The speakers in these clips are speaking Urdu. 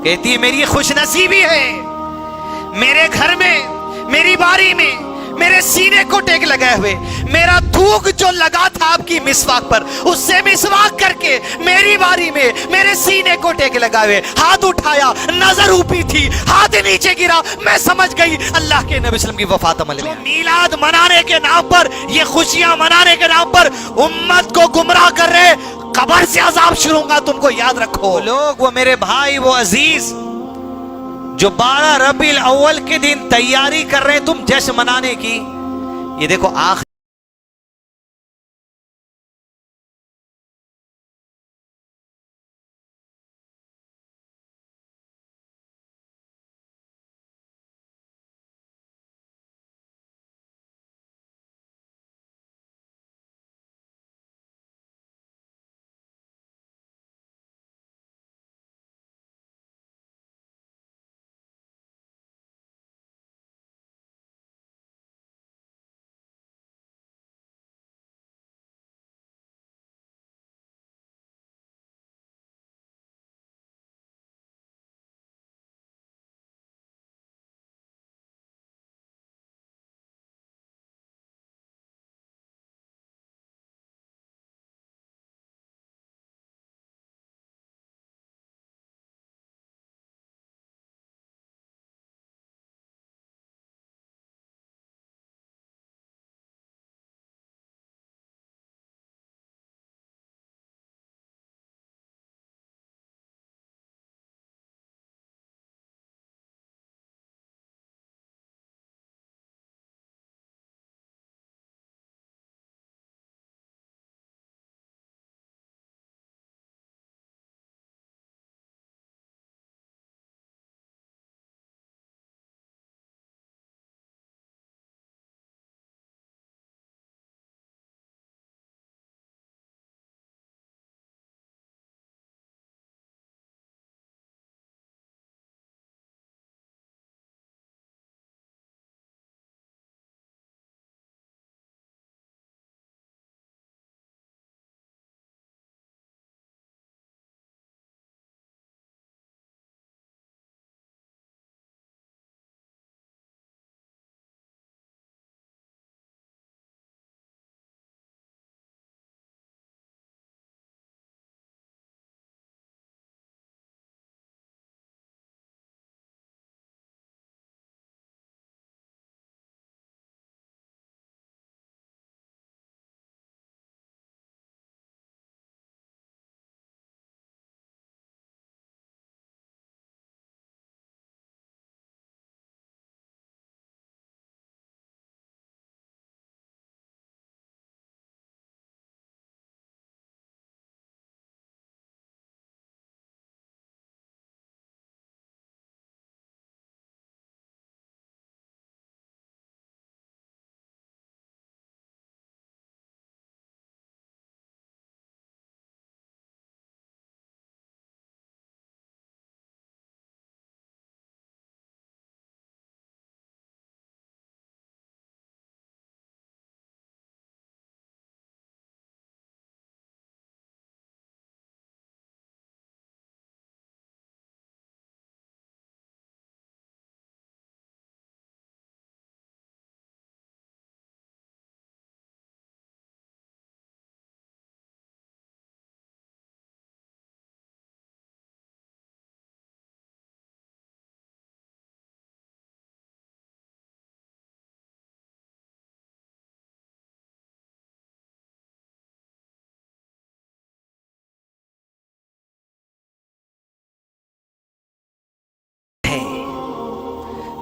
کہتی ہے میری خوش نصیبی ہے، میرے گھر میں، میری باری میں میرے سینے کو ٹیک لگائے ہوئے، میرا تھوک جو لگا تھا آپ کی مسواک پر، اس سے مسواک کر کے میری باری میں میرے سینے کو ٹیک لگائے ہوئے، ہاتھ اٹھایا، نظر اوپی تھی، ہاتھ نیچے گرا، میں سمجھ گئی اللہ کے نبی صلی اللہ علیہ وسلم کی وفات عمل میں۔ میلاد منانے کے نام پر، یہ خوشیاں منانے کے نام پر امت کو گمراہ کر رہے، قبر سے عذاب شروع ہوگا، تم کو یاد رکھو۔ وہ لوگ، وہ میرے بھائی، وہ عزیز جو 12 ربیع الاول کے دن تیاری کر رہے ہیں تم جشن منانے کی، یہ دیکھو آخر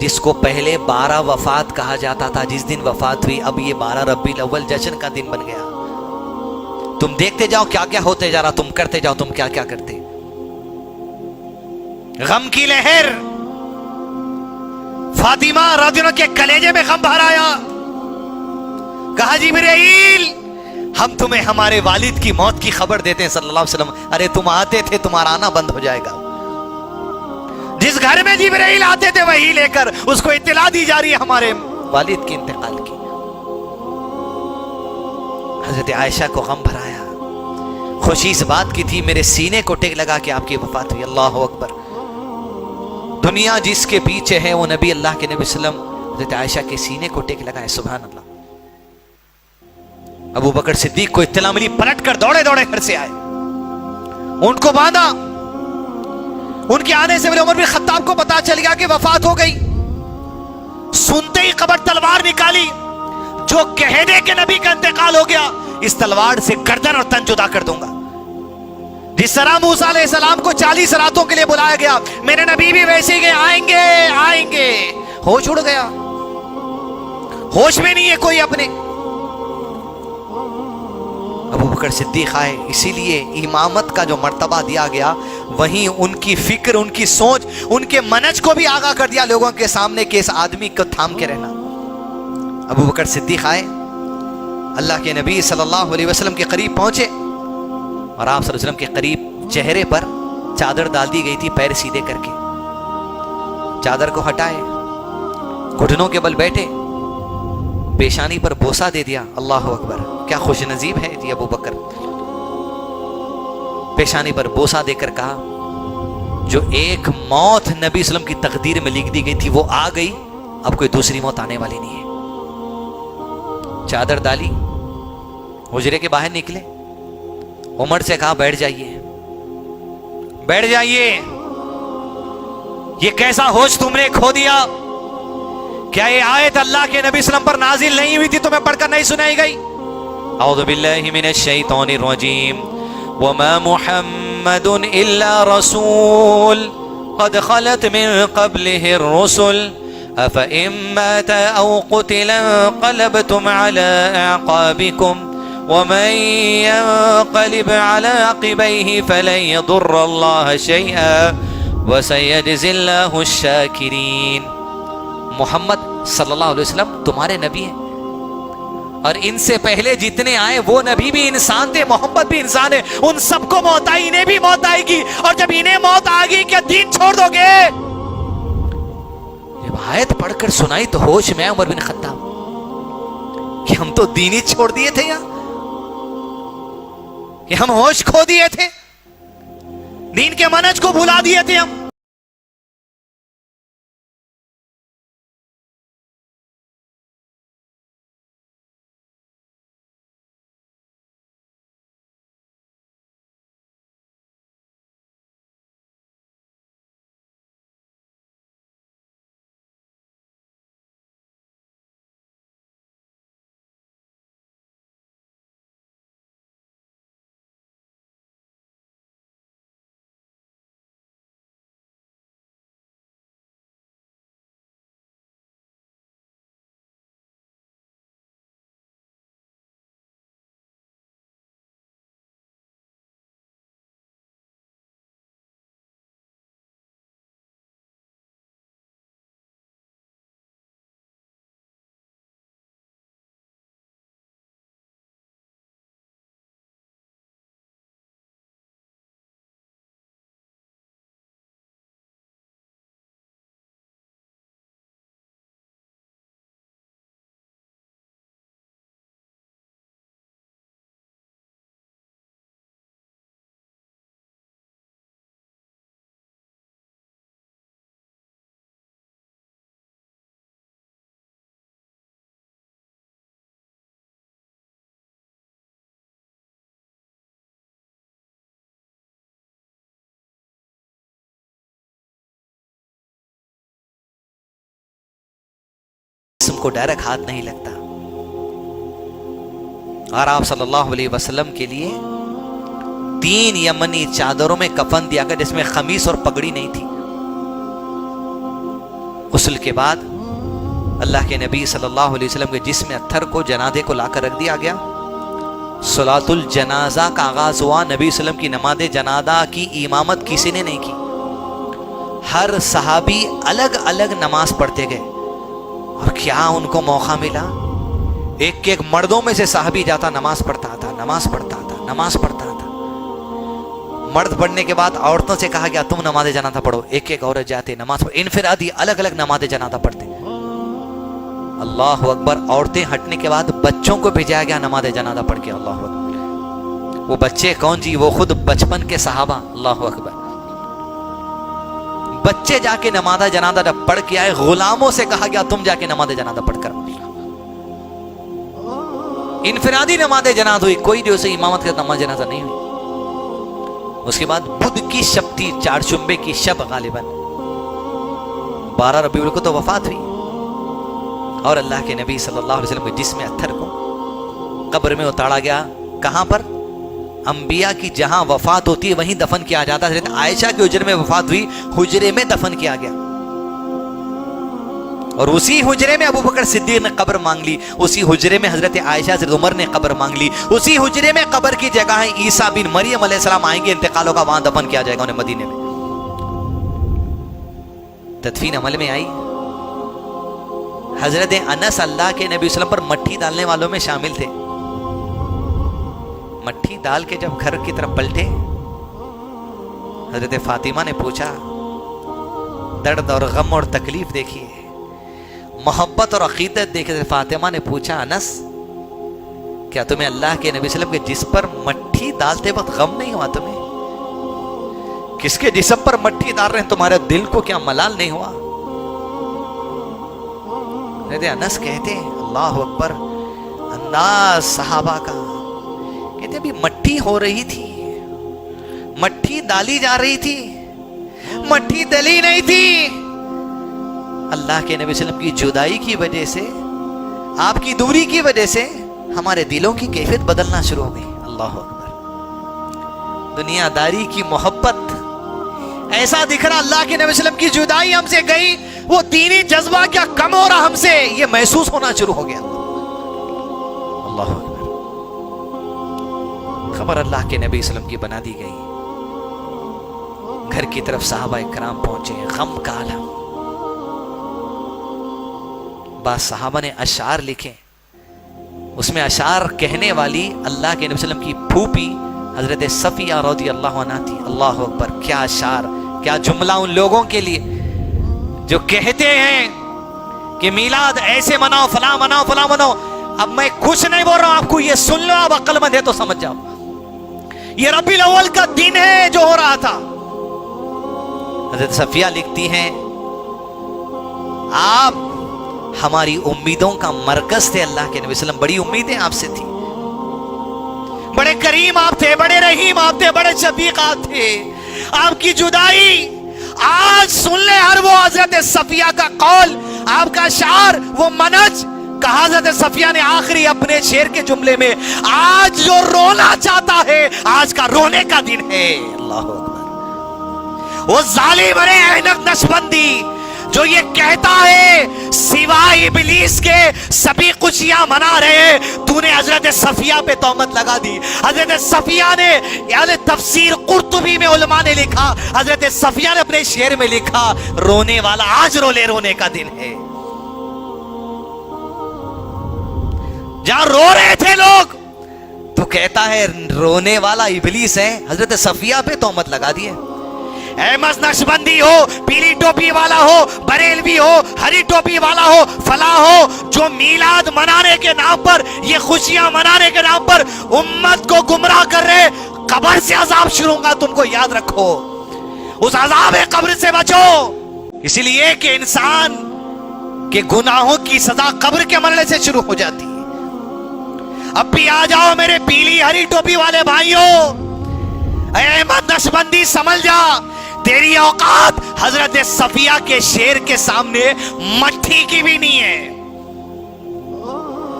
جس کو پہلے 12 وفات کہا جاتا تھا، جس دن وفات ہوئی، اب یہ 12 ربیع الاول جشن کا دن بن گیا۔ تم دیکھتے جاؤ کیا کیا ہوتے جا رہا، تم کرتے جاؤ تم کیا کیا کرتے۔ غم کی لہر، فاطمہ رضی اللہ عنہ کے کلیجے میں غم بھر آیا، کہا جبرائیل ہم تمہیں ہمارے والد کی موت کی خبر دیتے ہیں صلی اللہ علیہ وسلم۔ ارے تم آتے تھے، تمہارا آنا بند ہو جائے گا۔ جس گھر میں جبرائیل آتے تھے وہی لے کر اس کو اطلاع دی جا رہی ہے ہمارے والد کے انتقال کی۔ حضرت عائشہ کو غم بھرایا، خوشی اس بات کی تھی میرے سینے کو ٹیک لگا کہ آپ کی وفات ہوئی۔ اللہ اکبر۔ دنیا جس کے پیچھے ہے وہ نبی اللہ کے نبی صلی اللہ علیہ وسلم حضرت عائشہ کے سینے کو ٹیک لگائے. سبحان اللہ. ابو بکر صدیق کو اطلاع ملی, پلٹ کر دوڑے دوڑے گھر سے آئے, ان کو باندھا. ان کے آنے سے پہلے عمر بن خطاب کو پتا چل گیا کہ وفات ہو گئی. سنتے ہی قبر تلوار نکالی, جو کہہ دے کہ نبی کا انتقال ہو گیا اس تلوار سے گردن اور تن جدا کر دوں گا. جس طرح موسیٰ علیہ السلام کو 40 راتوں کے لیے بلایا گیا, میرے نبی بھی ویسے ہی گئے, آئیں گے آئیں گے. ہوش اڑ گیا, ہوش میں نہیں ہے کوئی اپنے. ابو بکر صدیق آئے, اسی لیے امامت کا جو مرتبہ دیا گیا وہیں ان کی فکر, ان کی سوچ, ان کے منج کو بھی آگاہ کر دیا لوگوں کے سامنے کہ اس آدمی کو تھام کے رہنا. ابو بکر صدیق آئے, اللہ کے نبی صلی اللہ علیہ وسلم کے قریب پہنچے, اور آپ صلی اللہ علیہ وسلم کے قریب چہرے پر چادر ڈال دی گئی تھی, پیر سیدھے کر کے چادر کو ہٹائے, گھٹنوں کے بل بیٹھے, پیشانی پر بوسہ دے دیا. اللہ اکبر, کیا خوش نصیب ہے جی ابو بکر. پیشانی پر بوسہ دے کر کہا, جو ایک موت نبی صلی اللہ علیہ وسلم کی تقدیر میں لکھ دی گئی تھی وہ آ گئی, اب کوئی دوسری موت آنے والی نہیں ہے. چادر ڈالی, حجرے کے باہر نکلے, عمر سے کہا بیٹھ جائیے بیٹھ جائیے. یہ کیسا ہوش تم نے کھو دیا؟ کیا یہ آیت اللہ کے نبی صلی اللہ علیہ وسلم پر نازل نہیں ہوئی تھی, تمہیں پڑھ کر نہیں سنائی گئی؟ اعوذ باللہ من الشیطان الرجیم. وما محمد الا رسول قد خلت من قبله الرسل افئن مات او قتل انقلبتم على اعقابكم ومن ينقلب على عقبيه فلن يضر الله شيئا وسيجزي الله الشاكرين. محمد صلی اللہ علیہ وسلم تمہارے نبی ہیں, اور ان سے پہلے جتنے آئے وہ نبی بھی انسان تھے, محمد بھی انسان ہے. ان سب کو موت آئی, انہیں بھی موت آئے گی, اور جب انہیں موت آ گئی کیا دین چھوڑ دو گے؟ جب آیت پڑھ کر سنائی تو ہوش میں عمر بن خطاب کہ ہم تو دین ہی چھوڑ دیے تھے, یہاں کہ ہم ہوش کھو دیے تھے, دین کے منہج کو بھلا دیے تھے ہم. کو ڈائریکٹ ہاتھ نہیں لگتا, اور آپ صلی اللہ علیہ وسلم کے لیے 3 یمنی چادروں میں کفن دیا گیا جس میں خمیص اور پگڑی نہیں تھی. غسل کے بعد اللہ کے نبی صلی اللہ علیہ وسلم کے جسم اتھر کو جنازے کو لا کر رکھ دیا گیا. صلاۃ الجنازہ کا آغاز ہوا. نبی صلی اللہ علیہ وسلم کی نماز جنازہ کی امامت کسی نے نہیں کی, ہر صحابی الگ الگ نماز پڑھتے گئے. اور کیا ان کو موقع ملا, ایک ایک مردوں میں سے صحابی جاتا نماز پڑھتا تھا, نماز پڑھتا تھا, نماز پڑھتا تھا. مرد پڑھنے کے بعد عورتوں سے کہا گیا تم نماز جنازہ پڑھو, ایک ایک عورت جاتے نماز پڑھ, انفرادی الگ الگ نماز جنازہ پڑھتے. اللہ اکبر. عورتیں ہٹنے کے بعد بچوں کو بھیجایا گیا نماز جنازہ پڑھ کے. اللہ اکبر. وہ بچے کون جی؟ وہ خود بچپن کے صحابہ. اللہ اکبر. بچے جا کے نماز جنازہ جب پڑھ کے آئے، غلاموں سے کہا گیا تم جا کے نماز جنازہ پڑھ کر، انفرادی نماز جنازہ ہوئی، کوئی جو اسے امامت کا نماز جنازہ نہیں ہوئی۔ اس کے بعد بدھ کی شب تھی، چار شنبے کی شب، غالباً 12 ربیع الاول کو تو وفات ہوئی، اور اللہ کے نبی صلی اللہ علیہ وسلم کے جسم اطہر کو قبر میں اتارا گیا۔ کہاں پر؟ انبیاء کی جہاں وفات ہوتی ہے وہیں دفن کیا جاتا ہے۔ حضرت عائشہ کے حجرے میں وفات ہوئی، حجرے میں دفن کیا گیا، اور اسی حجرے میں ابو بکر صدیق نے قبر مانگ لی، اسی حجرے میں حضرت عائشہ حضرت عمر نے قبر مانگ لی، اسی حجرے میں قبر کی جگہ ہے عیسیٰ بن مریم علیہ السلام آئیں گے، انتقالوں کا وہاں دفن کیا جائے گا انہیں مدینے میں۔ تدفین عمل میں آئی۔ حضرت انس اللہ کے نبی صلی اللہ علیہ وسلم پر مٹھی ڈالنے والوں میں شامل تھے۔ مٹھی ڈال کے جب گھر کی طرف پلٹے، حضرت فاطمہ نے پوچھا، درد اور غم اور تکلیف دیکھیے، محبت اور عقیدت دیکھے۔ فاطمہ نے پوچھا، انس کیا تمہیں اللہ کے نبی صلی اللہ علیہ وسلم کے جس پر مٹھی ڈالتے وقت غم نہیں ہوا؟ تمہیں کس کے جسم پر مٹھی ڈال رہے ہیں، تمہارے دل کو کیا ملال نہیں ہوا؟ انس کہتے اللہ اکبر، انداز صحابہ کا، کہتے ابھی مٹھی ہو رہی تھی، مٹھی ڈالی جا رہی تھی، مٹھی ڈلی نہیں تھی۔ اللہ کے نبی صلی اللہ علیہ وسلم کی جدائی کی وجہ سے، آپ کی دوری کی وجہ سے ہمارے دلوں کی کیفیت بدلنا شروع ہو گئی۔ اللہ اکبر، دنیا داری کی محبت، ایسا دکھ رہا اللہ کے نبی صلی اللہ علیہ وسلم کی جدائی ہم سے گئی، وہ دینی جذبہ کیا کم ہو رہا ہم سے، یہ محسوس ہونا شروع ہو گیا۔ اللہ اکبر، خبر اللہ کے نبی صلی اللہ علیہ وسلم کی بنا دی گئی۔ گھر کی طرف صحابہ کرام پہنچے، غم کا عالم۔ بعض صحابہ نے اشعار لکھے، اس میں اشعار کہنے والی اللہ کے نبی صلی اللہ علیہ وسلم کی پھوپھی حضرت صفیہ رضی اللہ عنہا تھی۔ اللہ اکبر، کیا اشعار، کیا جملہ ان لوگوں کے لیے جو کہتے ہیں کہ میلاد ایسے مناؤ، فلاں مناؤ، فلاں مناؤ۔ اب میں کچھ نہیں بول رہا ہوں، آپ کو یہ سن لو، آپ عقل مند ہے تو سمجھ جاؤ، یہ ربیع الاول کا دن ہے جو ہو رہا تھا۔ حضرت صفیہ لکھتی ہیں، آپ ہماری امیدوں کا مرکز تھے، اللہ کے نبی صلی اللہ علیہ وسلم، بڑی امیدیں آپ سے تھی، بڑے کریم آپ تھے، بڑے رحیم آپ تھے، بڑے شفیق آپ تھے۔ آپ کی جدائی آج سن لے ہر وہ حضرت صفیہ کا قول، آپ کا شعر، وہ منج، کہا حضرت صفیہ نے آخری اپنے شعر کے جملے میں، آج جو رونا چاہتا ہے آج کا رونے کا دن ہے۔ اللہ اکبر، وہ ظالم ارے احنف نشبندی جو یہ کہتا ہے سوائے ابلیس کے سبھی خوشیاں منا رہے ہیں، تو نے حضرت صفیہ پہ تہمت لگا دی۔ حضرت صفیہ نے، یعنی تفسیر قرطبی میں علماء نے لکھا، حضرت صفیہ نے اپنے شعر میں لکھا، رونے والا آج رو لے، رونے کا دن ہے۔ جہاں رو رہے تھے لوگ تو کہتا ہے رونے والا ابلیس ہے، حضرت صفیہ پہ تہمت لگا دی ہے۔ احمد نقشبندی ہو، پیلی ٹوپی والا ہو، بریلوی ہو، ہری ٹوپی والا ہو، فلاں ہو، جو میلاد منانے کے نام پر، یہ خوشیاں منانے کے نام پر امت کو گمراہ کر رہے، قبر سے عذاب شروع ہوگا، تم کو یاد رکھو، اس عذاب قبر سے بچو۔ اسی لیے کہ انسان کے گناہوں کی سزا قبر کے مرنے سے شروع ہو جاتی ہے۔ اب بھی آ جاؤ میرے پیلی ہری ٹوپی والے بھائیوں، اے احمد نقشبندی سمجھ جا، تیری اوقات حضرت صفیہ کے شعر کے سامنے مٹھی کی بھی نہیں ہے،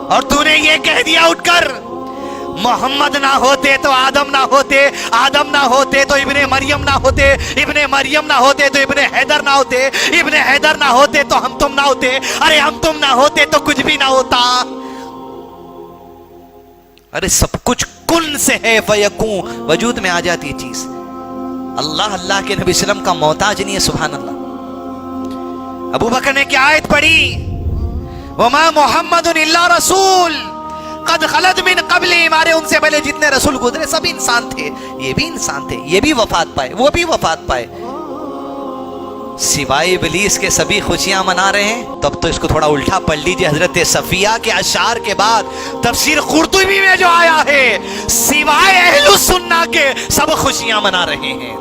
اور تو نے یہ کہہ دیا اٹھ کر، محمد نہ ہوتے تو آدم نہ ہوتے، آدم نہ ہوتے تو ابن مریم نہ ہوتے، ابن مریم نہ ہوتے تو ابن حیدر نہ ہوتے، ابن حیدر نہ ہوتے تو ہم تم نہ ہوتے، ارے ہم تم نہ ہوتے تو کچھ بھی نہ ہوتا۔ ارے سب کچھ کن سے ہے فیکون، وجود میں آ جاتی ہے چیز۔ اللہ کے نبی صلی اللہ علیہ وسلم کا محتاج نہیں ہے، سبحان اللہ۔ ابو بکر نے کیا آیت پڑھی، وما محمد الا رسول قد خلت من قبل، ہمارے ان سے پہلے جتنے رسول گزرے سب انسان تھے، یہ بھی انسان تھے، یہ بھی وفات پائے، وہ بھی وفات پائے، سوائے ابلیس کے سبھی خوشیاں منا رہے ہیں۔ تب تو اس کو تھوڑا الٹا پڑھ لیجئے، حضرت صفیہ کے اشعار کے بعد تفسیر قرطبی میں جو آیا ہے، سوائے اہل السنہ کے سب خوشیاں منا رہے ہیں۔